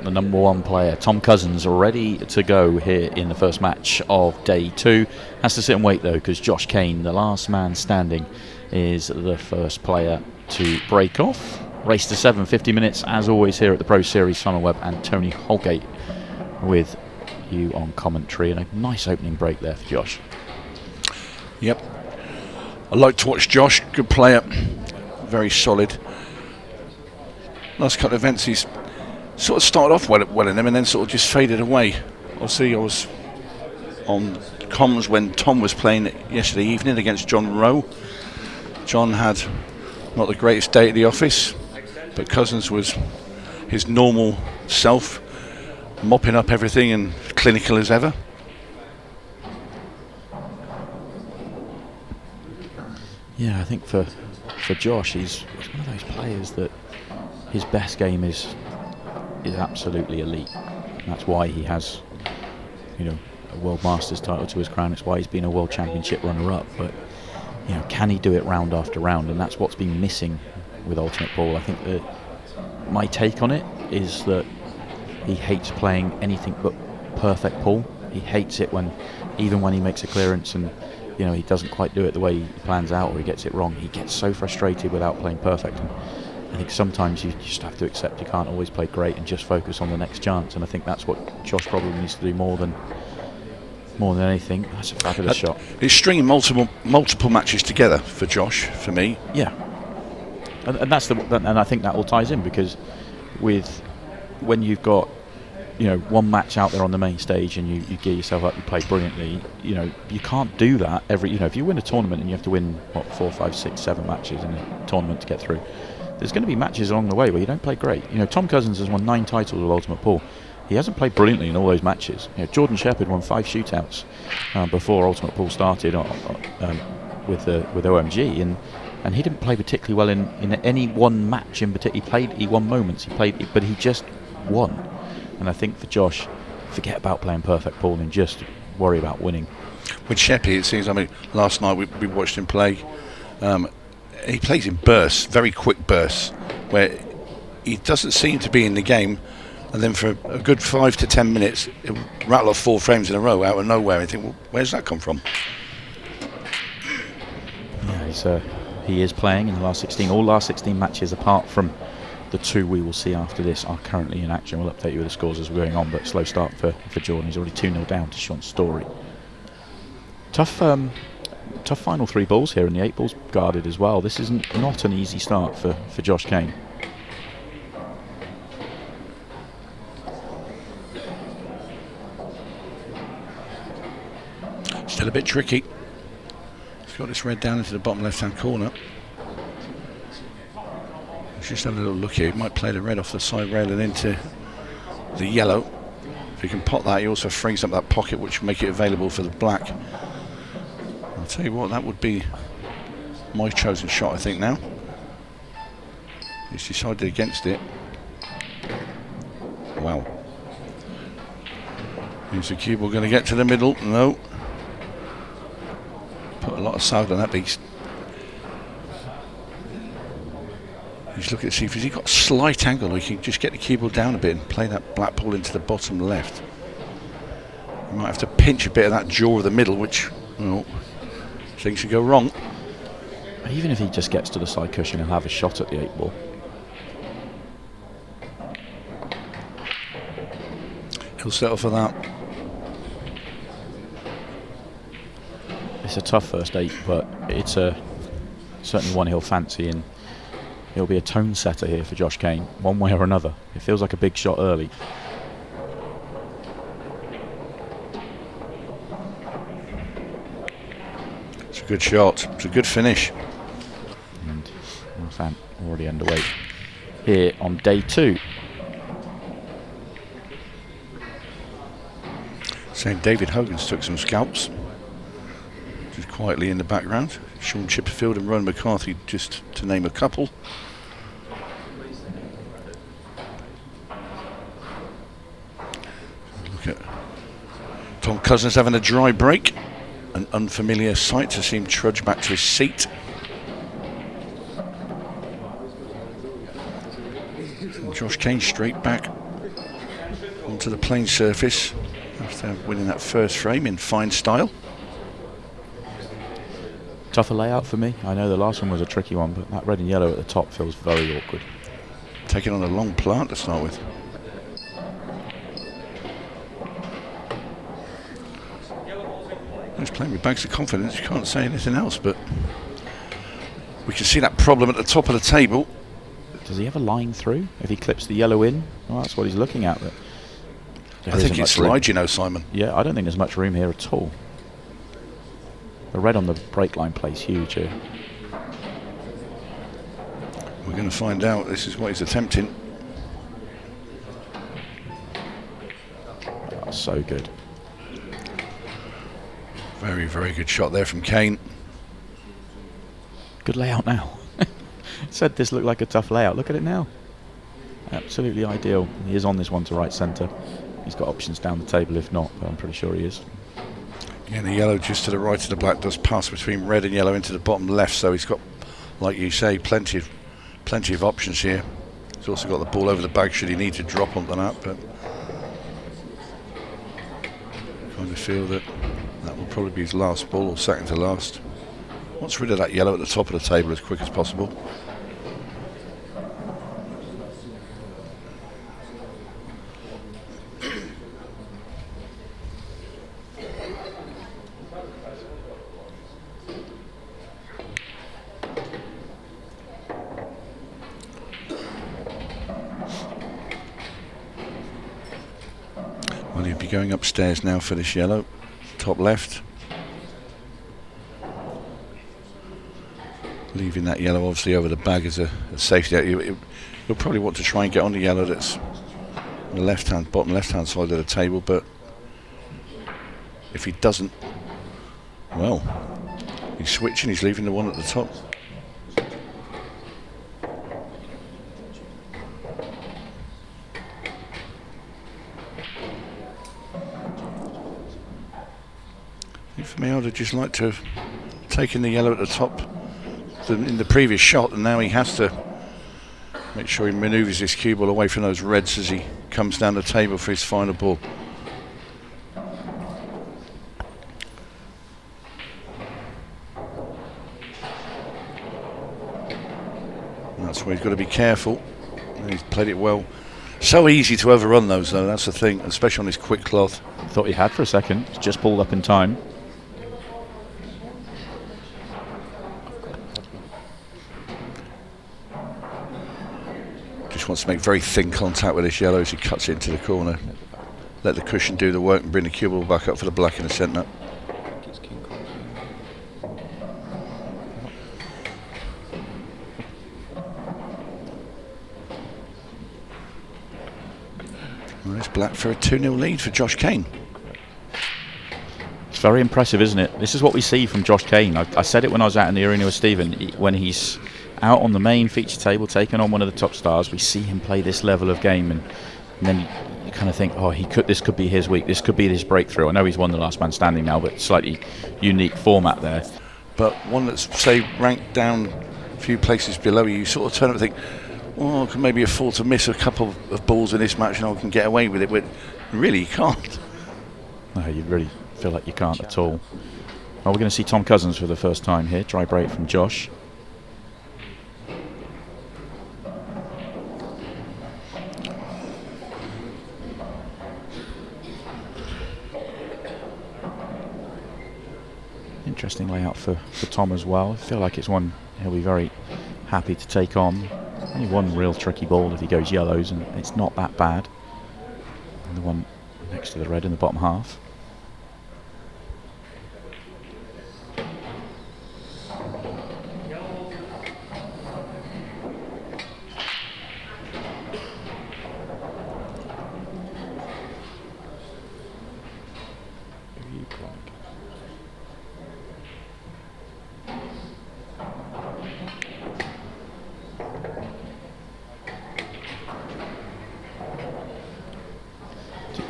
the number one player, Tom Cousins, ready to go here in the first match of day 2. Has to sit and wait though, because Josh Kane, the last man standing, is the first player to break off. Race to 7, 50 minutes as always here at the Pro Series. Simon Webb and Tony Holgate with you on commentary, and a nice opening break there for Josh. Yep, I like to watch Josh. Good player, very solid. Last couple of events he's sort of started off well in them and then sort of just faded away. Obviously I was on comms when Tom was playing yesterday evening against John Rowe. John had not the greatest day at the office, but Cousins was his normal self, mopping up everything and clinical as ever. Yeah, I think for Josh, he's one of those players that his best game is absolutely elite. And that's why he has, a World Masters title to his crown. It's why he's been a World Championship runner-up. But can he do it round after round? And that's what's been missing with Ultimate Pool. I think that my take on it is that he hates playing anything but perfect pool. He hates it even when he makes a clearance and he doesn't quite do it the way he plans out, or he gets it wrong. He gets so frustrated without playing perfect. And I think sometimes you just have to accept you can't always play great and just focus on the next chance. And I think that's what Josh probably needs to do more than anything. That's a fabulous shot. He's stringing multiple matches together for Josh, for me. Yeah, and that's and I think that all ties in, because when you've got one match out there on the main stage and you gear yourself up, you play brilliantly. You can't do that every. If you win a tournament and you have to win 4, 5, 6, 7 matches in a tournament to get through, there's going to be matches along the way where you don't play great. Tom Cousins has won 9 titles with Ultimate Pool. He hasn't played brilliantly in all those matches. Jordan Shepherd won 5 shootouts before Ultimate Pool started with OMG, and he didn't play particularly well in any one match in particular. He won moments. But he just won. And I think for Josh, forget about playing perfect pool and just worry about winning. With Sheppy, it seems. Last night we watched him play. He plays in bursts, very quick bursts, where he doesn't seem to be in the game, and then for a good 5 to 10 minutes, he'll rattle off 4 frames in a row out of nowhere. And you think, well, where's that come from? Yeah, he is playing in the last 16. All last 16 matches, apart from the 2 we will see after this, are currently in action. We'll update you with the scores as we're going on, but slow start for Jordan. He's already 2-0 down to Sean Story. Tough final 3 balls here, and the 8 balls guarded as well. This isn't not an easy start for Josh Kane. Still a bit tricky. He's got this red down into the bottom left-hand corner. Just have a little look here. He might play the red off the side rail and into the yellow. If he can pot that, he also frees up that pocket, which will make it available for the black. I'll tell you what, that would be my chosen shot, I think, now. He's decided against it. Wow. Is the cue ball going to get to the middle? No. Put a lot of sound on that beast. He's looking to see if he's got a slight angle, or he can just get the cue ball down a bit and play that black ball into the bottom left. He might have to pinch a bit of that jaw of the middle, which, things should go wrong. Even if he just gets to the side cushion, he'll have a shot at the 8 ball. He'll settle for that. It's a tough first 8, but it's certainly one he'll fancy, and he'll be a tone setter here for Josh Kane, one way or another. It feels like a big shot early. It's a good shot. It's a good finish. And fan already underway here on day 2. Saying David Hogan's took some scalps. Just quietly in the background. Sean Chipperfield and Rowan McCarthy, just to name a couple. Look at Tom Cousins having a dry break. An unfamiliar sight to see him trudge back to his seat. And Josh Kane straight back. onto the plain surface after winning that first frame in fine style. Tougher layout for me. I know the last one was a tricky one, but that red and yellow at the top feels very awkward. Taking on a long plant to start with. He's playing with bags of confidence. You can't say anything else, but we can see that problem at the top of the table. Does he have a line through? If he clips the yellow in, well, that's what he's looking at. But I think it slides, you know, Simon. Yeah, I don't think there's much room here at all. The red on the break line plays huge here. We're going to find out. This is what he's attempting. Oh, so good. Very, very good shot there from Kane. Good layout now. Said this looked like a tough layout. Look at it now. Absolutely ideal. He is on this one to right centre. He's got options down the table if not, but I'm pretty sure he is. Yeah, the yellow just to the right of the black does pass between red and yellow into the bottom left, so he's got, like you say, plenty of options here. He's also got the ball over the bag should he need to drop onto that, but I kind of feel that will probably be his last ball, or second to last. Wants rid of that yellow at the top of the table as quick as possible. Well, he'll be going upstairs now for this yellow, top left. Leaving that yellow obviously over the bag as a safety. He'll probably want to try and get on the yellow that's on the bottom left-hand side of the table, but if he doesn't, well, he's switching, he's leaving the one at the top. For me, I'd have just liked to have taken the yellow at the top in the previous shot, and now he has to make sure he manoeuvres his cue ball away from those reds as he comes down the table for his final ball. And that's where he's got to be careful. And he's played it well. So easy to overrun those though, that's the thing, especially on his quick cloth. Thought he had for a second, he's just pulled up in time. Just wants to make very thin contact with this yellow as he cuts it into the corner. Let the cushion do the work and bring the cue ball back up for the black in the centre. Well, it's black for a 2-0 lead for Josh Kane. It's very impressive, isn't it? This is what we see from Josh Kane. I said it when I was out in the arena with Stephen. When he's out on the main feature table, taking on one of the top stars, we see him play this level of game, and then you kind of think, oh, this could be his week. This could be his breakthrough. I know he's won the last man standing now, but slightly unique format there. But one that's, say, ranked down a few places below you sort of turn up and think, oh, I can maybe afford to miss a couple of balls in this match and I can get away with it, but really you can't. No, you really feel like you can't at all. Well, we're going to see Tom Cousins for the first time here. Dry break from Josh. Interesting layout for Tom as well. I feel like it's one he'll be very happy to take on. Only one real tricky ball if he goes yellows, and it's not that bad. And the one next to the red in the bottom half.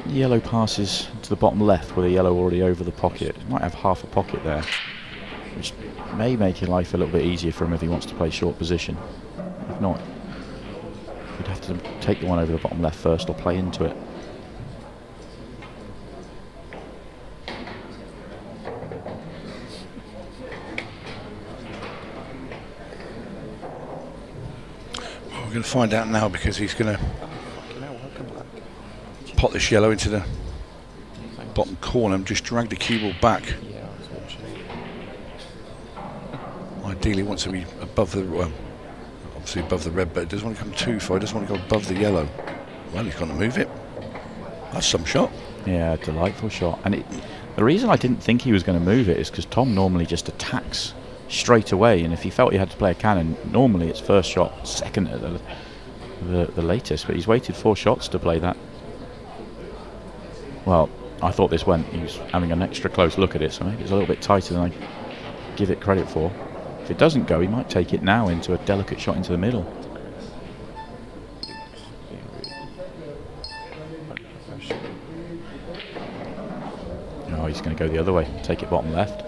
Yellow passes to the bottom left with a yellow already over the pocket. It might have half a pocket there, which may make your life a little bit easier for him if he wants to play short position. If not, he'd have to take the one over the bottom left first or play into it. We're going to find out now because he's going to pot this yellow into the bottom corner and just drag the cue ball back. Ideally wants to be above the, well, obviously above the red, but it doesn't want to come too far. He doesn't want to go above the yellow. Well, he's going to move it. That's some shot. Yeah, delightful shot. And the reason I didn't think he was going to move it is because Tom normally just attacks straight away, and if he felt he had to play a cannon, normally it's first shot, second at the latest, but he's waited 4 shots to play that. Well, I thought this went, he was having an extra close look at it, so maybe it's a little bit tighter than I give it credit for. If it doesn't go, he might take it now into a delicate shot into the middle. Oh, he's going to go the other way, take it bottom left.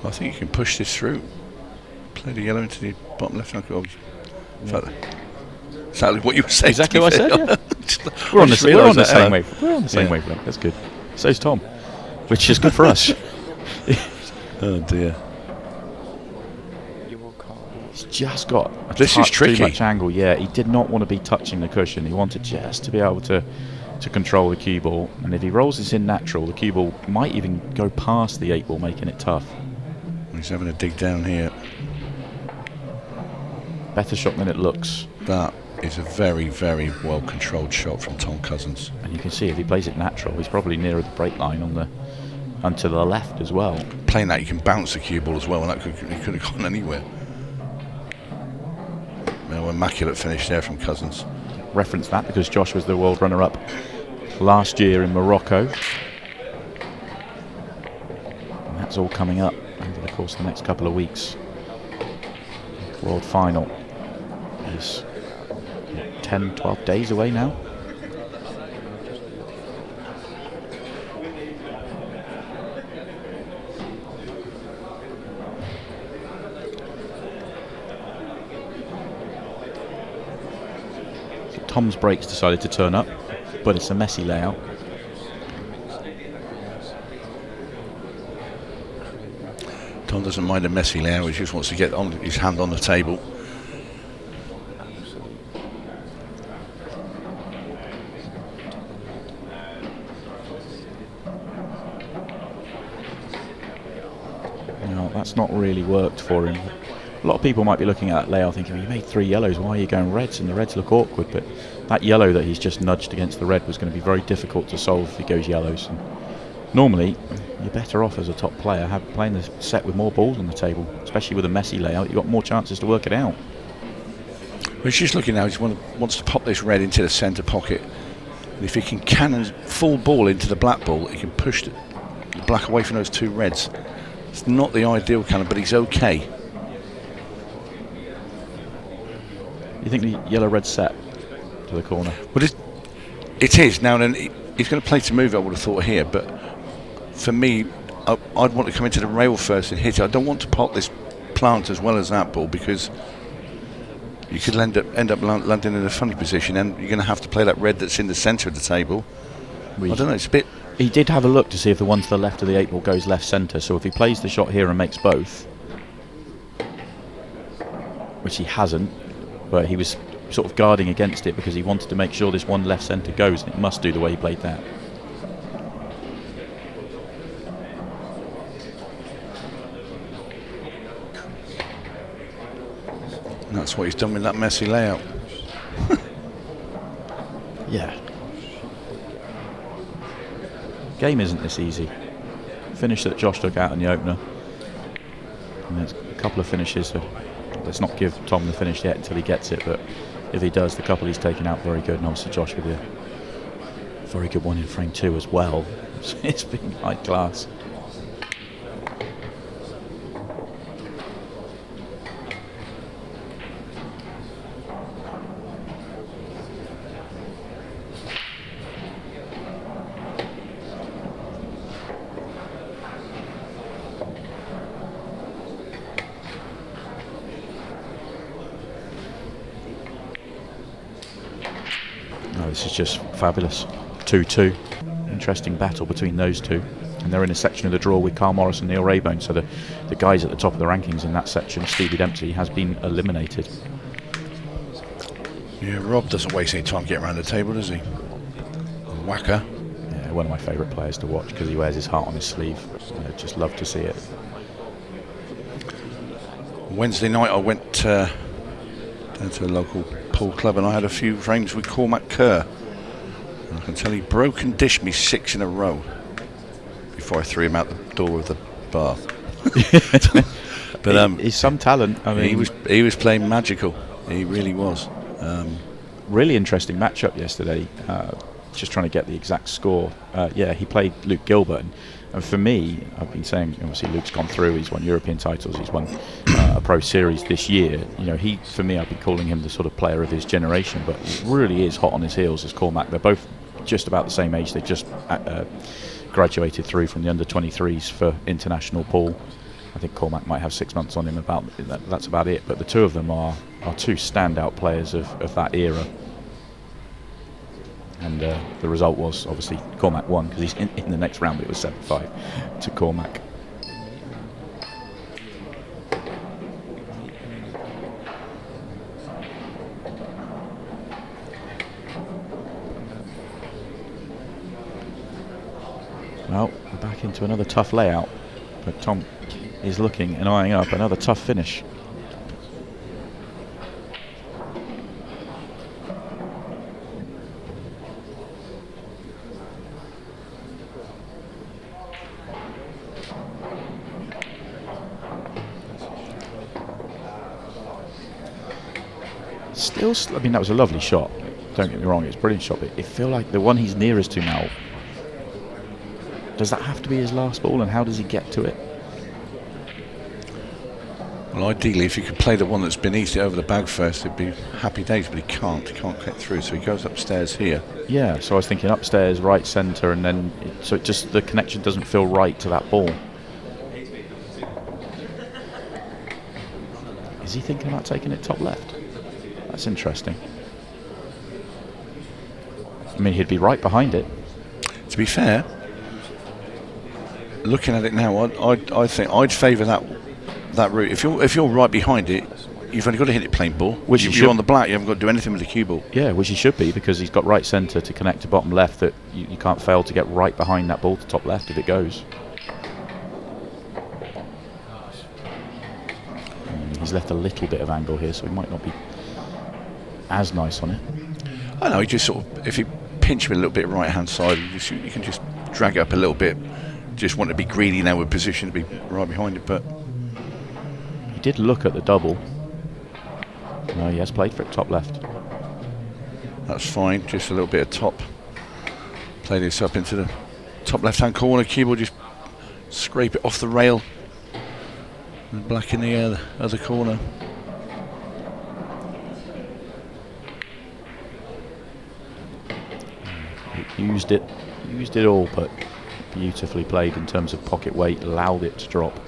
I think you can push this through. Play the yellow into the bottom left hand corner. Exactly what you were saying. Exactly what I said, yeah. We're on the same wavelength. We're on the same wavelength. That's good. So's Tom, which is good for us. Oh dear. He's just got a this is tricky. Too much angle. Yeah, he did not want to be touching the cushion. He wanted just to be able to control the cue ball. And if he rolls this in natural, the cue ball might even go past the 8 ball, making it tough. He's having a dig down here. Better shot than it looks. That is a very, very well controlled shot from Tom Cousins. And you can see if he plays it natural, he's probably nearer the break line and to the left as well. Playing that, you can bounce the cue ball as well, and that could have gone anywhere. Well, immaculate finish there from Cousins. Reference that because Josh was the world runner-up last year in Morocco. And that's all coming up over the course of the next couple of weeks. World final is 10, 12 days away now. So Tom's brakes decided to turn up, but it's a messy layout. Tom doesn't mind a messy layout, he just wants to get on his hand on the table. No, that's not really worked for him. A lot of people might be looking at that layout thinking, well, you made 3 yellows, why are you going reds? And the reds look awkward, but that yellow that he's just nudged against the red was going to be very difficult to solve if he goes yellows. And normally, you're better off as a top player playing the set with more balls on the table, especially with a messy layout. You've got more chances to work it out. Well, he's just looking now, he wants to pop this red into the centre pocket. And if he can cannon full ball into the black ball, he can push the black away from those 2 reds. It's not the ideal cannon, but he's okay. You think the yellow-red set to the corner? Well, it is. Now then, he's going to play to move, I would have thought here, but for me, I'd want to come into the rail first and hit it. I don't want to pop this plant as well as that ball because you could end up landing in a funny position, and you're going to have to play that red that's in the centre of the table. I don't know, it's a bit... He did have a look to see if the one to the left of the 8 ball goes left centre, so if he plays the shot here and makes both, which he hasn't, but he was sort of guarding against it because he wanted to make sure this one left centre goes, and it must do the way he played that. And that's what he's done with that messy layout. Yeah. Game isn't this easy. Finish that Josh took out in the opener. And there's a couple of finishes. So let's not give Tom the finish yet until he gets it, but if he does, the couple he's taken out very good, and obviously Josh with a very good one in frame 2 as well. It's been high class. This is just fabulous. 2-2. Interesting battle between those two. And they're in a section of the draw with Carl Morris and Neil Raybone, so the guys at the top of the rankings in that section, Stevie Dempsey, has been eliminated. Yeah, Rob doesn't waste any time getting around the table, does he? Whacker. Yeah, one of my favourite players to watch because he wears his heart on his sleeve. I just love to see it. Wednesday night I went down to a local pool club and I had a few frames with Cormac Kerr. And I can tell he broke and dished me 6 in a row before I threw him out the door of the bar. But he's some talent. I mean, he was playing magical. He really was. Really interesting matchup yesterday. Just trying to get the exact score. Yeah, he played Luke Gilbert, and for me, I've been saying, obviously Luke's gone through. He's won European titles. He's won a Pro Series this year. You know, for me, I've been calling him the sort of player of his generation. But he really is hot on his heels as Cormac. They're both just about the same age. They just graduated through from the under-23s for international pool. I think Cormac might have 6 months on him. That's about it. But the two of them are two standout players of that era. And the result was obviously Cormac won because he's in the next round. But it was 7-5 to Cormac. Well, we're back into another tough layout, but Tom is looking and eyeing up another tough finish. Still, I mean, that was a lovely shot. Don't get me wrong, it's a brilliant shot, but it feels like the one he's nearest to now, does that have to be his last ball, and how does he get to it? Well, ideally, if he could play the one that's beneath it over the bag first, it'd be happy days, but he can't get through, so he goes upstairs here. Yeah, so I was thinking upstairs, right centre, and then so it just, the connection doesn't feel right to that ball. Is he thinking about taking it top left? That's interesting. I mean, he'd be right behind it. To be fair, looking at it now, I think I'd favour that route. If you're right behind it, you've only got to hit it plain ball. Which if you're on the black, you haven't got to do anything with the cue ball. Yeah, which he should be, because he's got right centre to connect to bottom left. That you can't fail to get right behind that ball to top left if it goes. He's left a little bit of angle here, so he might not be as nice on it. I know, he just sort of, if you pinch him a little bit right hand side, you can just drag it up a little bit. Just want to be greedy now with position to be right behind it, but he did look at the double. No, he has played for it top left. That's fine, just a little bit of top. Play this up into the top left hand corner, cue ball, just scrape it off the rail. And black in the other corner. Used it all, but beautifully played in terms of pocket weight, allowed it to drop.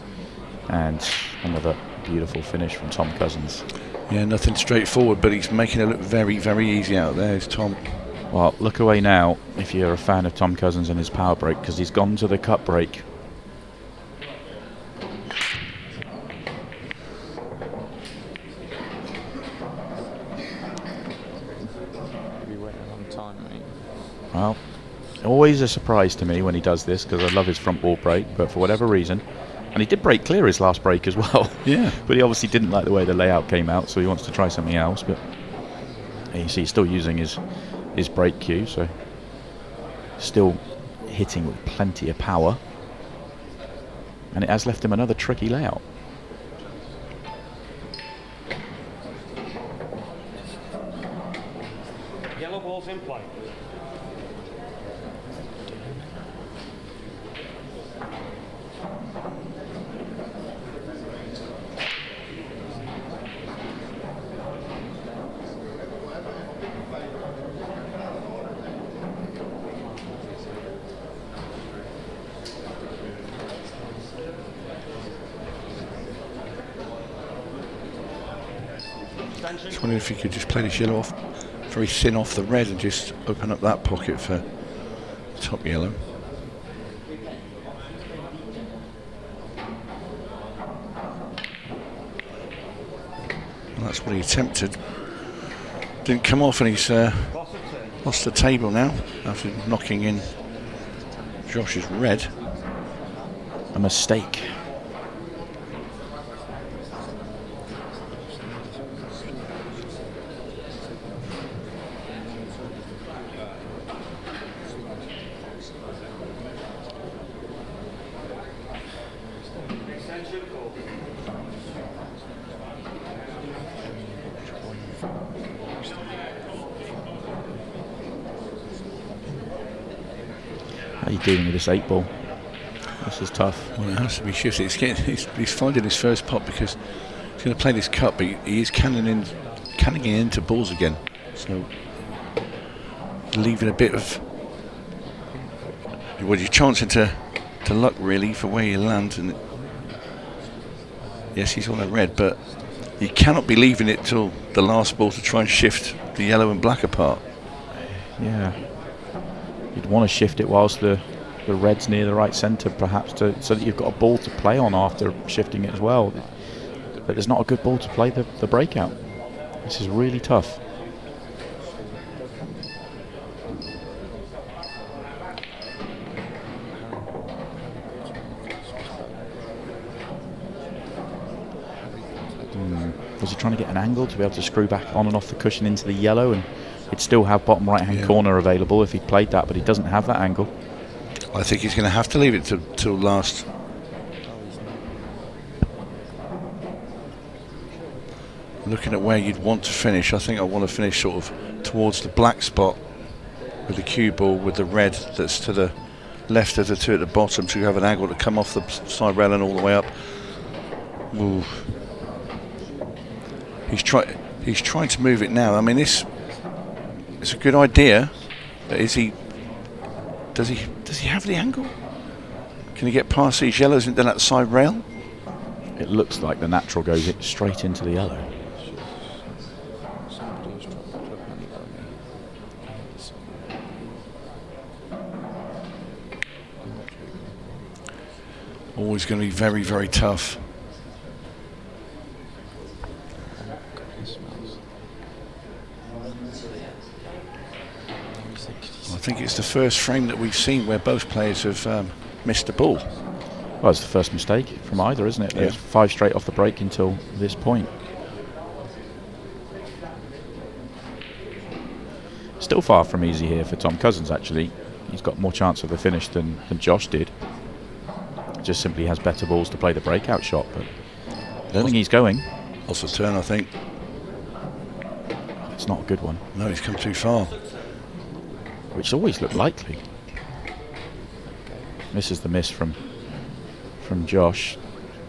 And another beautiful finish from Tom Cousins. Yeah, nothing straightforward, but he's making it look very, very easy out there, is Tom. Well, look away now if you're a fan of Tom Cousins and his power break, because he's gone to the cut break. Well, always a surprise to me when he does this, because I love his front ball break, but for whatever reason, and he did break clear his last break as well. Yeah. But he obviously didn't like the way the layout came out, so he wants to try something else. But you see, he's still using his break cue, so still hitting with plenty of power, and it has left him another tricky layout. Yellow ball's in play. Just wondering if you could just play this yellow off, very thin off the red, and just open up that pocket for top yellow. Well, that's what he attempted. Didn't come off, and he's lost the table now after knocking in Josh's red. A mistake. How are you dealing with this 8-ball? This is tough. Well, it has to be shifted. He's finding his first pot because he's going to play this cut, but he is cannoning into balls again. So leaving a bit of, well, you're chancing to luck really for where you land. And yes, he's on a red, but you cannot be leaving it till the last ball to try and shift the yellow and black apart. Yeah. You'd want to shift it whilst the red's near the right centre, perhaps, so that you've got a ball to play on after shifting it as well. But there's not a good ball to play the breakout. This is really tough. Was he trying to get an angle to be able to screw back on and off the cushion into the yellow, and he'd still have bottom right hand corner available if he played that, but he doesn't have that angle. I think he's going to have to leave it till last. Looking at where you'd want to finish, I think I want to finish sort of towards the black spot with the cue ball, with the red that's to the left of the two at the bottom, so you have an angle to come off the side rail and all the way up. Ooh. He's trying to move it now. I mean, it's a good idea, but does he have the angle? Can he get past these yellows into that side rail? It looks like the natural goes straight into the yellow. Always going to be very, very tough. I think it's the first frame that we've seen where both players have missed the ball. Well, it's the first mistake from either, isn't it? There's 5 straight off the break until this point. Still far from easy here for Tom Cousins, actually. He's got more chance of the finish than Josh did. Just simply has better balls to play the breakout shot, but I don't think he's going. Lost the turn, I think. It's not a good one. No, he's come too far. Which always looked likely. This is the miss from Josh.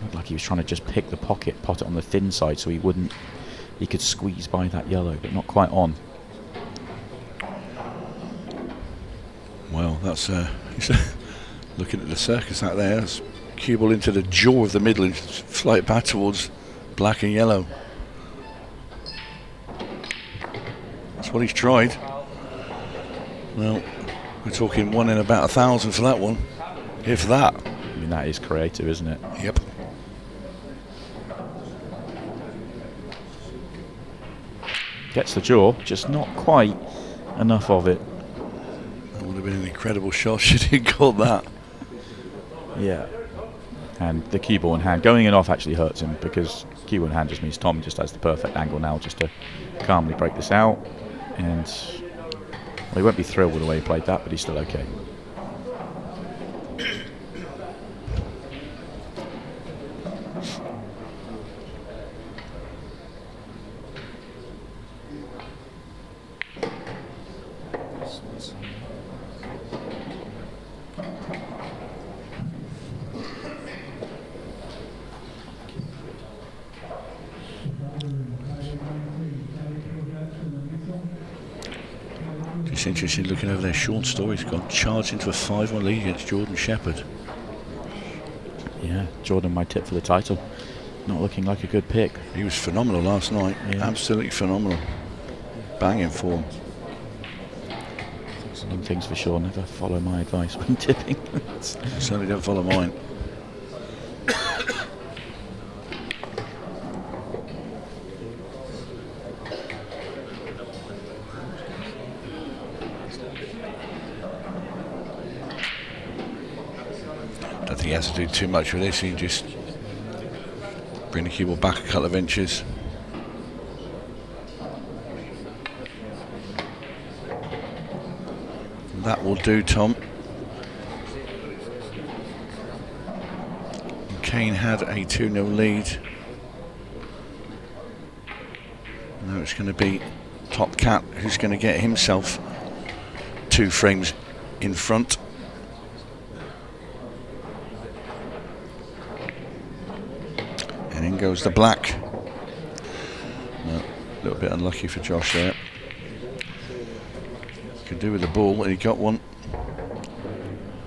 Looked like he was trying to just pick the pocket, pot it on the thin side so he could squeeze by that yellow, but not quite on. Well, that's looking at the circus out there. That's cue ball into the jaw of the middle and fly it back towards black and yellow. That's what he's tried. Well, we're talking 1 in about 1,000 for that one, if that. I mean, that is creative, isn't it? Yep. Gets the jaw, just not quite enough of it. That would have been an incredible shot should he got that. Yeah. And the cue ball in hand. Going in off actually hurts him, because cue ball in hand just means Tom just has the perfect angle now just to calmly break this out. And well, he won't be thrilled with the way he played that, but he's still okay. It's interesting looking over there. Sean Story's gone charged into a 5-1 lead against Jordan Shepherd. Yeah, Jordan, my tip for the title. Not looking like a good pick. He was phenomenal last night. Yeah. Absolutely phenomenal. Banging form. One thing's for sure, never follow my advice when tipping. Certainly don't follow mine. has to do too much with this. He just bring the cue ball back a couple of inches. That will do, Tom. Kane had a 2-0 lead. Now it's going to be Top Cat who's going to get himself 2 frames in front. And in goes the black. No, a little bit unlucky for Josh there. Could do with the ball, and he got one.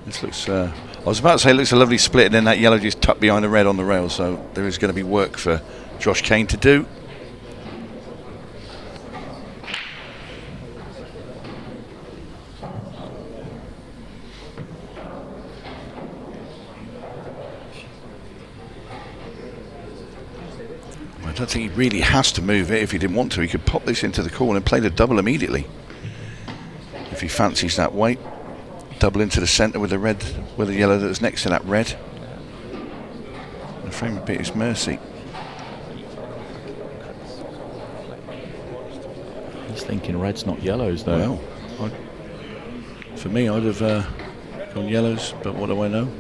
This looks, I was about to say it looks a lovely split, and then that yellow just tucked behind the red on the rail, so there is going to be work for Josh Kane to do. I don't think he really has to move it. If he didn't want to, he could pop this into the corner and play the double immediately. If he fancies that weight, double into the centre with the red, with the yellow that's next to that red. The frame would be at his mercy. He's thinking reds, not yellows, though. Well, for me, I'd have gone yellows, but what do I know?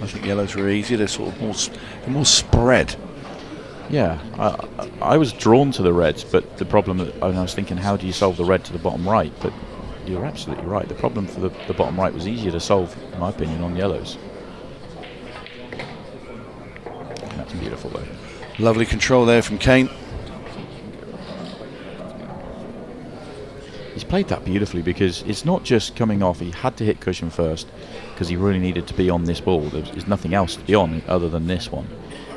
I think yellows were easier. They're sort of more spread. Yeah, I was drawn to the reds, but the problem, I was thinking, how do you solve the red to the bottom right? But you're absolutely right. The problem for the bottom right was easier to solve, in my opinion, on yellows. And that's beautiful, though. Lovely control there from Kane. He's played that beautifully because it's not just coming off. He had to hit cushion first because he really needed to be on this ball. There's nothing else to be on other than this one.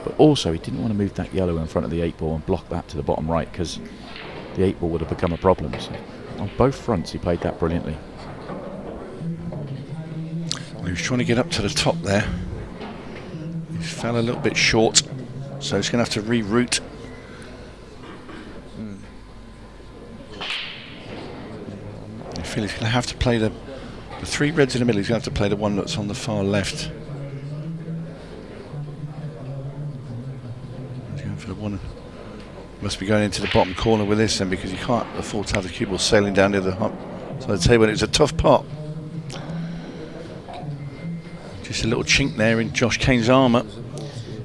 But also, he didn't want to move that yellow in front of the 8 ball and block that to the bottom right because the 8 ball would have become a problem. So on both fronts, he played that brilliantly. He was trying to get up to the top there. He fell a little bit short, so he's going to have to reroute. I feel he's going to have to play the 3 reds in the middle. He's going to have to play the one that's on the far left. For the one, must be going into the bottom corner with this then, because you can't afford to have the cue ball sailing down the other side of the table. It's a tough pot. Just a little chink there in Josh Kane's armour.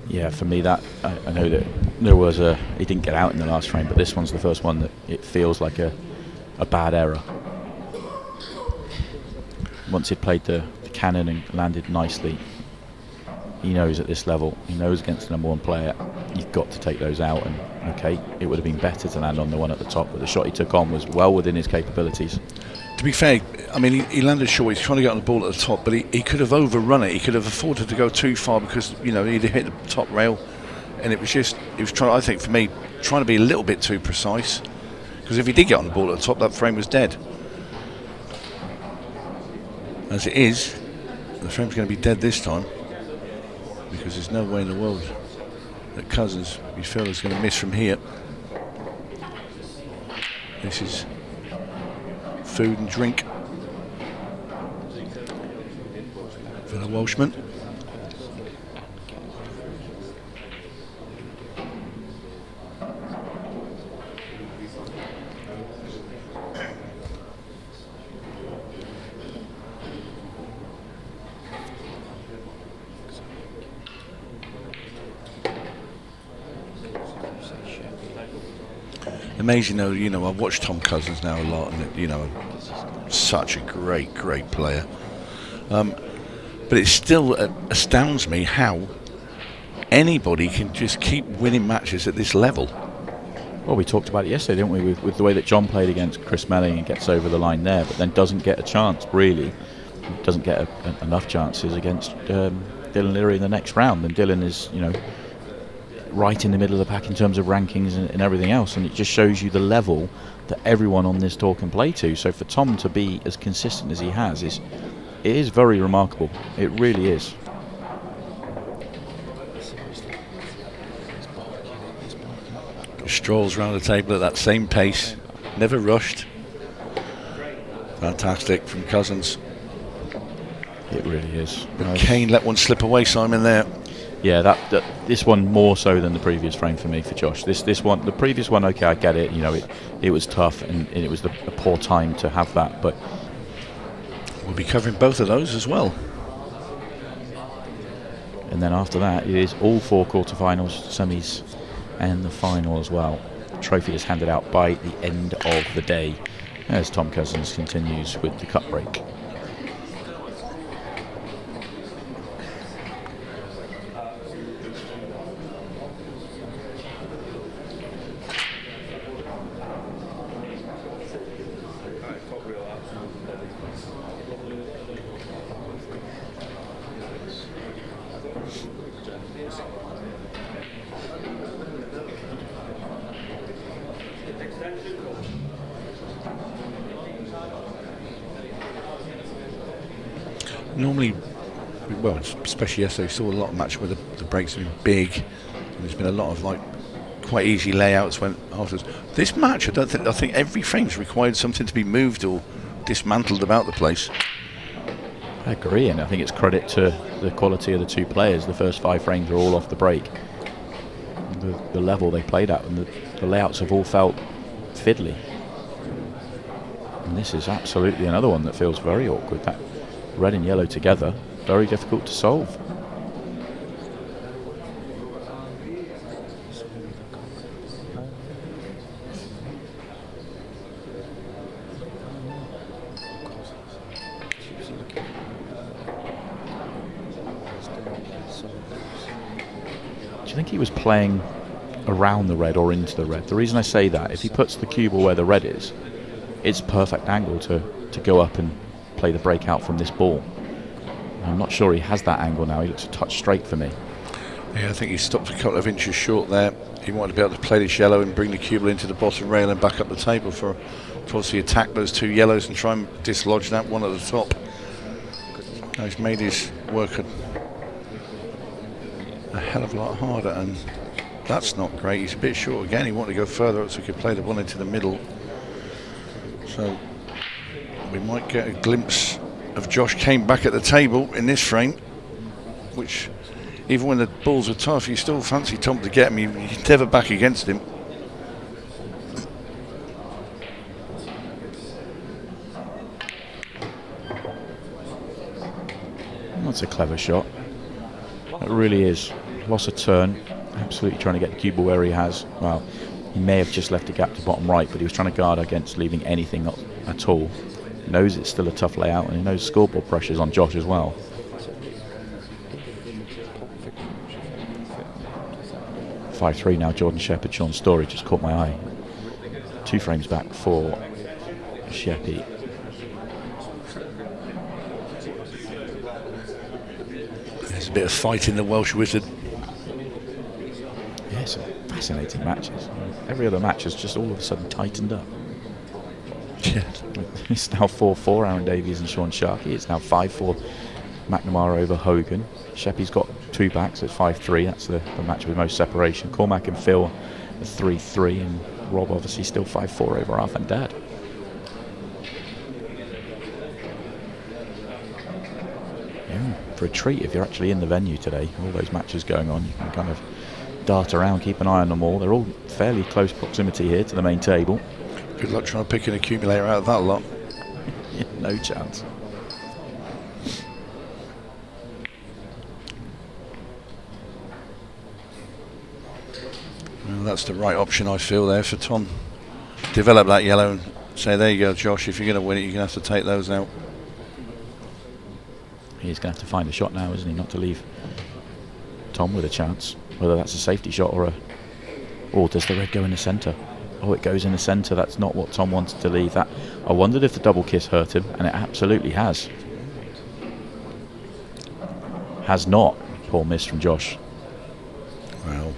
Yeah, for me that I know that there was he didn't get out in the last frame, but this one's the first one that it feels like a bad error. Once he'd played the cannon and landed nicely, he knows at this level, he knows against the number 1 player, you've got to take those out. And okay, it would have been better to land on the one at the top, but the shot he took on was well within his capabilities. To be fair, I mean, he landed short. He's trying to get on the ball at the top, but he could have overrun it. He could have afforded to go too far because, you know, he'd hit the top rail, and it was just, he was trying, I think for me, trying to be a little bit too precise, because if he did get on the ball at the top, that frame was dead. As it is, the frame's going to be dead this time, because there's no way in the world that Cousins, you feel, is going to miss from here. This is food and drink for the Welshman. Amazing though, you know, I've watched Tom Cousins now a lot, and you know, such a great player. But it still astounds me how anybody can just keep winning matches at this level. Well, we talked about it yesterday, didn't we, with the way that John played against Chris Melling and gets over the line there, but then doesn't get a chance, really. Doesn't get enough chances against Dylan Leary in the next round. And Dylan is, you know, right in the middle of the pack in terms of rankings and everything else, and it just shows you the level that everyone on this tour can play to. So for Tom to be as consistent as he has it is very remarkable. It really is. Strolls around the table at that same pace, never rushed. Fantastic from Cousins. It really is. But Kane let one slip away, Simon, there. Yeah, this one more so than the previous frame for me, for Josh. This one, the previous one, okay, I get it. You know, it was tough, and it was a poor time to have that. But we'll be covering both of those as well. And then after that, it is all 4 quarterfinals, semis, and the final as well. The trophy is handed out by the end of the day, as Tom Cousins continues with the cup break. Normally, well, especially yesterday, we saw a lot of matches where the breaks have been big. And there's been a lot of quite easy layouts when afterwards. This match, I think every frame's required something to be moved or dismantled about the place. I agree, and I think it's credit to the quality of the 2 players. The first 5 frames are all off the break. The level they played at, and the layouts have all felt fiddly. And this is absolutely another one that feels very awkward. That red and yellow together, very difficult to solve. Do you think he was playing around the red or into the red? The reason I say that, if he puts the cue ball where the red is, it's perfect angle to go up and play the breakout from this ball. I'm not sure he has that angle now. He looks a touch straight for me. Yeah, I think he stopped a couple of inches short there. He wanted to be able to play this yellow and bring the cue ball into the bottom rail and back up the table to obviously attack those 2 yellows and try and dislodge that one at the top. Now he's made his work a hell of a lot harder, and that's not great. He's a bit short again. He wanted to go further up so he could play the one into the middle. So we might get a glimpse of Josh Kane back at the table in this frame, which even when the balls are tough, you still fancy Tom to get him. You're never back against him. That's a clever shot. It really is. Lost a turn. Absolutely trying to get the cue ball where he has. Well, he may have just left a gap to bottom right, but he was trying to guard against leaving anything at all. He knows it's still a tough layout, and he knows scoreboard pressure's on Josh as well. 5-3 now. Jordan Shepherd, Sean Story just caught my eye. 2 frames back for Sheppy. There's a bit of fight in the Welsh Wizard. Yeah, some fascinating matches. Every other match has just all of a sudden tightened up. Yeah. It's now 4-4 Aaron Davies and Sean Sharkey. It's now 5-4 McNamara over Hogan. Sheppy's got 2 back, so it's 5-3. That's the match with most separation. Cormac and Phil are 3-3, and Rob obviously still 5-4 over Arf and Dad. Yeah, for a treat if you're actually in the venue today. All those matches going on, you can kind of dart around, keep an eye on them all. They're all fairly close proximity here to the main table. Good luck trying to pick an accumulator out of that lot. Yeah, no chance. Well, that's the right option, I feel, there for Tom. Develop that yellow and say, there you go, Josh, if you're going to win it, you're going to have to take those out. He's going to have to find a shot now, isn't he, not to leave Tom with a chance. Whether that's a safety shot or does the red go in the centre? Oh, it goes in the centre. That's not what Tom wanted to leave. That, I wondered if the double kiss hurt him, and it absolutely has. Has not. Poor miss from Josh. Well.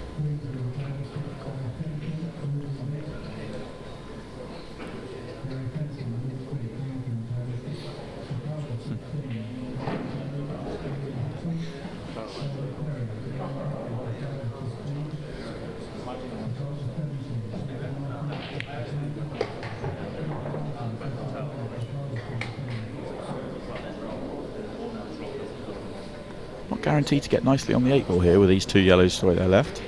guaranteed to get nicely on the 8 ball here with these 2 yellows to their left.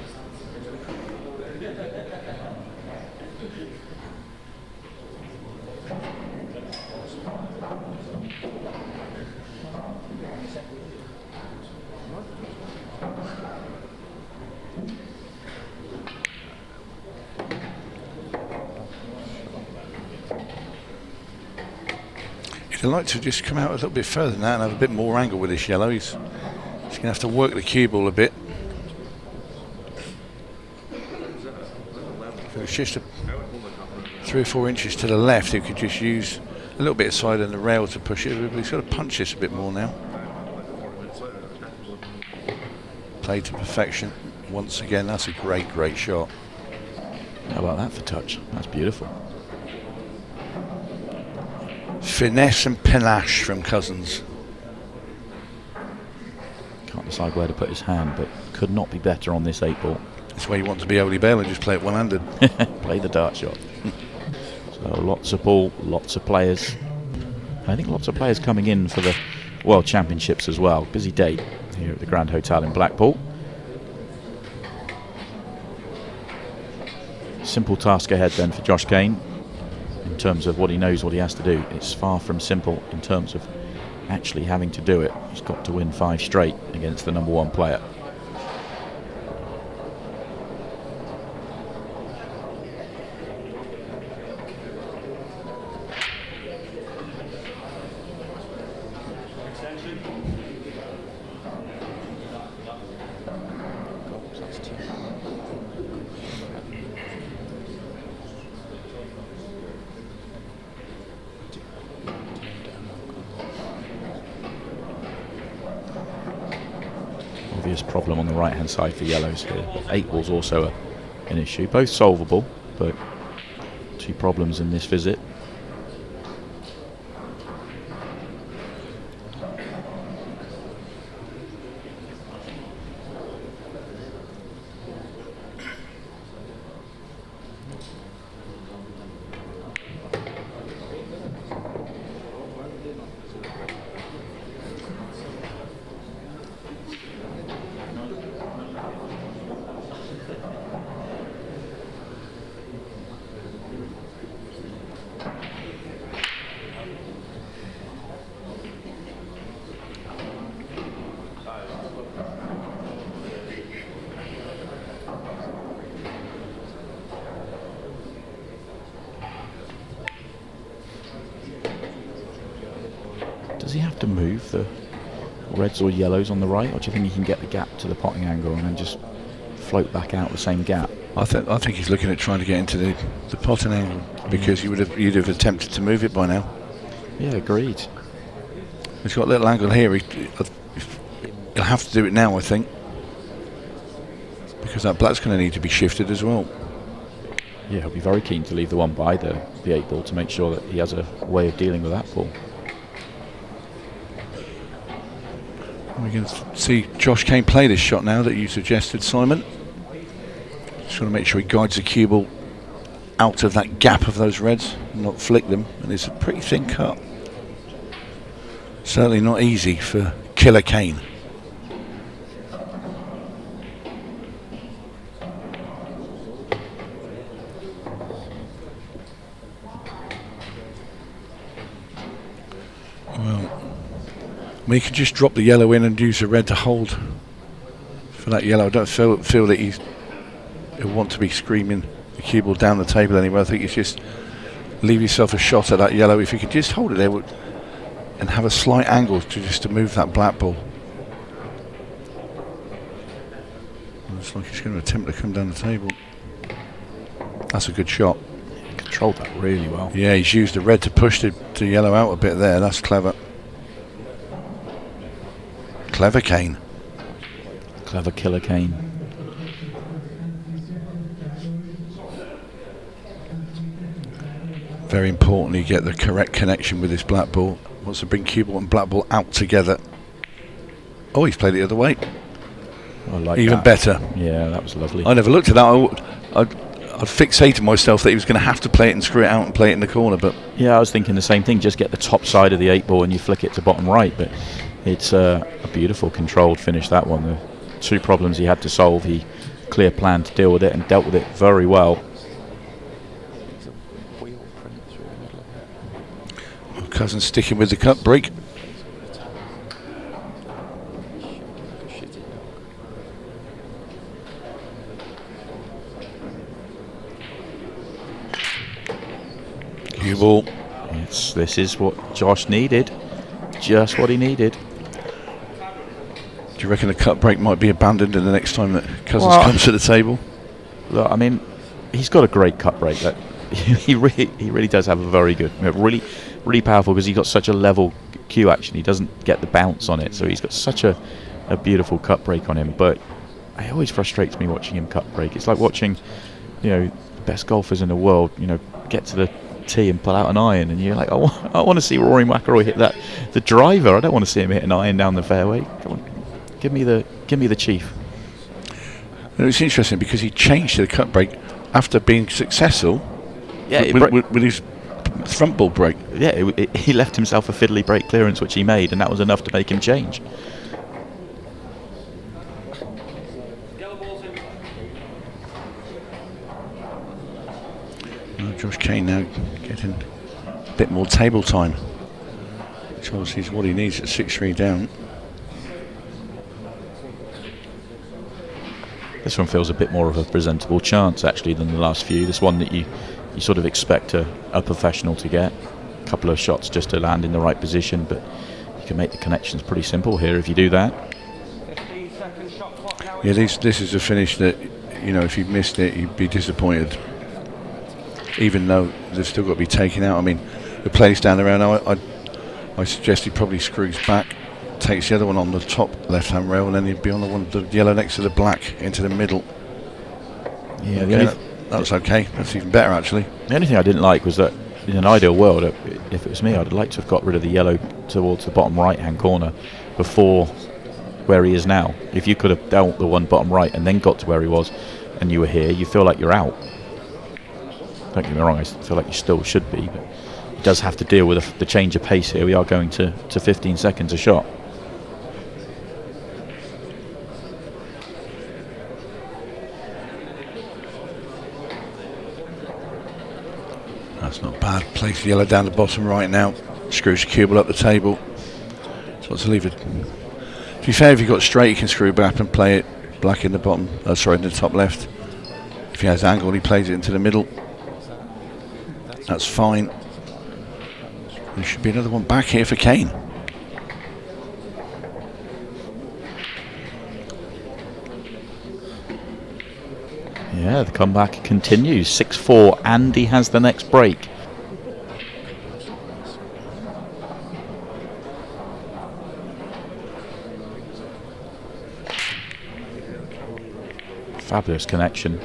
He'd like to just come out a little bit further than that and have a bit more angle with this yellow. He's going to have to work the cue ball a bit. If it was just 3 or 4 inches to the left, he could just use a little bit of side on the rail to push it, but he's got to punch this a bit more now. Played to perfection once again. That's a great shot. How about that for touch? That's beautiful. Finesse and panache from Cousins. Can't decide where to put his hand, but could not be better on this 8 ball. That's where you want to be, Oli Bale, and just play it one-handed. Play the dart shot. So lots of ball, lots of players. I think lots of players coming in for the World Championships as well. Busy day here at the Grand Hotel in Blackpool. Simple task ahead then for Josh Kane. In terms of what he knows, what he has to do, it's far from simple in terms of actually having to do it. He's got to win 5 straight against the number 1 player. Obvious problem on the right hand side for yellows here. 8 ball's also an issue, both solvable, but 2 problems in this visit. Does he have to move the reds or yellows on the right, or do you think he can get the gap to the potting angle and then just float back out the same gap? I think he's looking at trying to get into the potting angle, because you'd have attempted to move it by now. Yeah, agreed. He's got a little angle here. He'll have to do it now, I think, because that black's going to need to be shifted as well. Yeah, he'll be very keen to leave the 1 by the 8 ball to make sure that he has a way of dealing with that ball. We can see Josh Kane play this shot now that you suggested, Simon. Just want to make sure he guides the cue ball out of that gap of those reds, not flick them. And it's a pretty thin cut. Certainly not easy for Killer Kane. Well, he could just drop the yellow in and use the red to hold for that yellow. I don't feel that he'll want to be screaming the cue ball down the table anyway. I think it's just leave yourself a shot at that yellow. If you could just hold it there and have a slight angle to move that black ball. Looks like he's going to attempt to come down the table. That's a good shot. He controlled that really well. Yeah, he's used the red to push the yellow out a bit there. That's clever. Clever Kane. Clever Killer Kane. Very important you get the correct connection with this black ball. Wants to bring cue ball and black ball out together. Oh, he's played it the other way. I like Even that. better. Yeah, that was lovely. I never looked at that. I'd fixated myself that he was going to have to play it and screw it out and play it in the corner. But yeah, I was thinking the same thing. Just get the top side of the 8 ball and you flick it to bottom right. But It's a beautiful controlled finish, that one. The 2 problems he had to solve, he clear plan to deal with it and dealt with it very well. Cousins sticking with the cut break. Cue ball. This is what Josh needed. Just what he needed. Do you reckon the cut break might be abandoned in the next time that Cousins comes to the table? Look, I mean, he's got a great cut break. That he really does have a very good, really powerful, because he's got such a level cue action. He doesn't get the bounce on it, so he's got such a beautiful cut break on him. But it always frustrates me watching him cut break. It's like watching, the best golfers in the world, get to the tee and pull out an iron, and you're like, I want to see Rory McIlroy hit the driver. I don't want to see him hit an iron down the fairway. Come on, give me the chief. And it's interesting because he changed to the cut break after being successful. Yeah, with his front ball break. Yeah, he left himself a fiddly break clearance, which he made, and that was enough to make him change. Josh Kane now getting a bit more table time, which obviously is what he needs at 6-3 down. This one feels a bit more of a presentable chance, actually, than the last few. This one that you sort of expect a professional to get. A couple of shots just to land in the right position, but you can make the connections pretty simple here if you do that. Yeah, this is a finish that, if you missed it, you'd be disappointed. Even though they've still got to be taken out. I mean, the play's down around. I suggest he probably screws back, takes the other one on the top left-hand rail, and then he'd be on the yellow next to the black into the middle. Yeah, okay, that's okay. That's even better, actually. The only thing I didn't like was that in an ideal world, if it was me, I'd like to have got rid of the yellow towards the bottom right-hand corner before where he is now. If you could have dealt the one bottom right and then got to where he was, and you were here, you feel like you're out. Don't get me wrong, I feel like you still should be, but he does have to deal with the change of pace here. We are going to 15 seconds a shot. That's not bad. Plays the yellow down the bottom right now. Screws the cue ball up the table. So to leave it. To be fair, if you've got straight, you can screw back and play it black in the bottom. In the top left. If he has angle, he plays it into the middle. That's fine. There should be another one back here for Kane. Yeah, the comeback continues. 6-4, and he has the next break. Fabulous connection.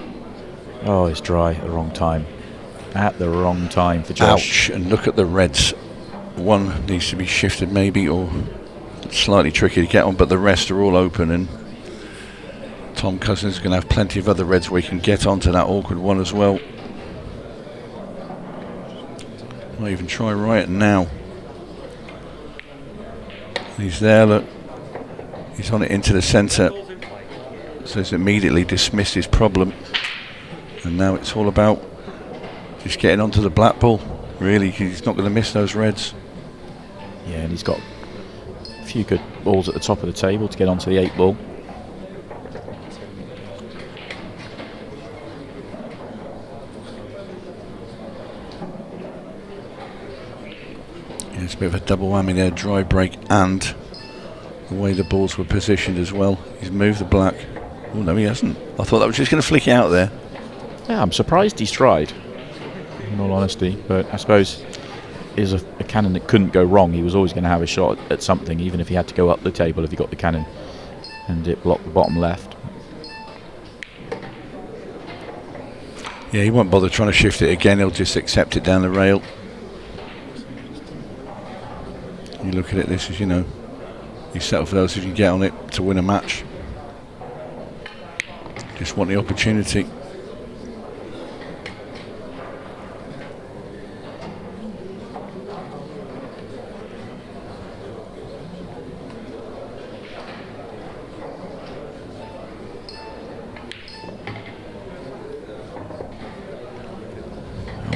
Oh, it's dry at the wrong time. At the wrong time for Josh. Ouch, and look at the reds. One needs to be shifted maybe, or slightly tricky to get on, but the rest are all open, and Tom Cousins is going to have plenty of other reds where he can get onto that awkward one as well. Might even try right now. He's there, look. He's on it into the centre. So he's immediately dismissed his problem. And now it's all about just getting onto the black ball. Really, he's not going to miss those reds. Yeah, and he's got a few good balls at the top of the table to get onto the 8 ball. Yeah, it's a bit of a double whammy there, dry break and the way the balls were positioned as well. He's moved the black. Oh no, he hasn't. I thought that was just going to flick it out there. Yeah, I'm surprised he's tried, in all honesty, but I suppose is a cannon that couldn't go wrong. He was always going to have a shot at something, even if he had to go up the table if he got the cannon and it blocked the bottom left. Yeah, he won't bother trying to shift it again. He'll just accept it down the rail. You look at it, this is, you settle for those if you get on it to win a match. Just want the opportunity.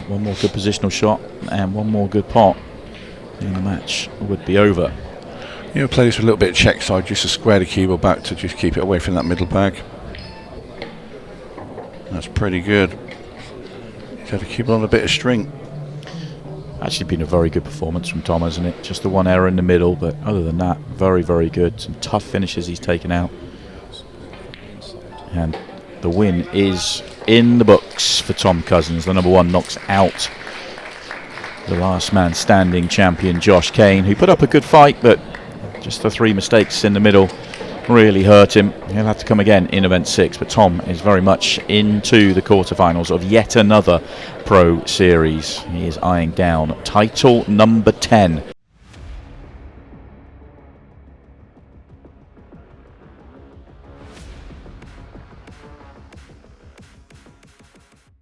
one more good positional shot and one more good pot, and the match would be over. You know, play this with a little bit of check side just to square the cue ball back to just keep it away from that middle bag. That's pretty good. He's had to keep on a bit of string. Actually been a very good performance from Tom, hasn't it? Just the one error in the middle, but other than that, very, very good. Some tough finishes he's taken out. And the win is in the books for Tom Cousins. The number one knocks out the last man standing champion, Josh Kane, who put up a good fight, but just the 3 mistakes in the middle really hurt him. He'll have to come again in event 6, but Tom is very much into the quarterfinals of yet another Pro Series. He is eyeing down title number 10.